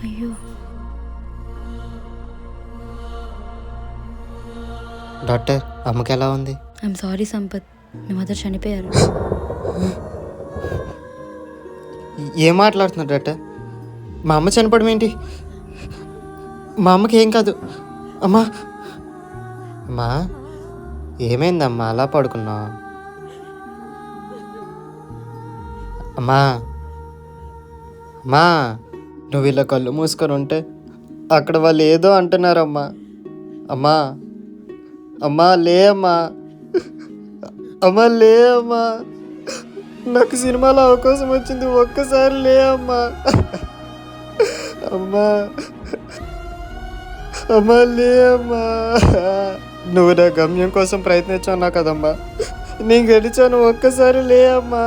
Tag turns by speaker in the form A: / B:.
A: అయ్యో!
B: డాక్టర్, అమ్మకి ఎలా ఉంది?
A: I'm sorry Sampath. Me mother చనిపోయారు.
B: ఏం మాట్లాడుతున్నారు డాక్టర్? మా అమ్మ చనిపోవడం ఏంటి? మా అమ్మకి ఏం కాదు. అమ్మా, అమ్మా, ఏమైందమ్మా అలా పడుకున్నావు? అమ్మా, అమ్మా, నువ్వు ఇలా కళ్ళు మూసుకొని ఉంటే అక్కడ వాళ్ళు ఏదో అంటున్నారమ్మా. అమ్మా, అమ్మా లే అమ్మా, అమ్మా లే అమ్మా, నాకు సినిమాలో అవకాశం వచ్చింది, ఒక్కసారి లే అమ్మా. అమ్మా, అమ్మా లే అమ్మా. నువ్వు నా గమ్యం కోసం ప్రయత్నించావు కదమ్మా, నేను గెలిచాను, ఒక్కసారి లే అమ్మా.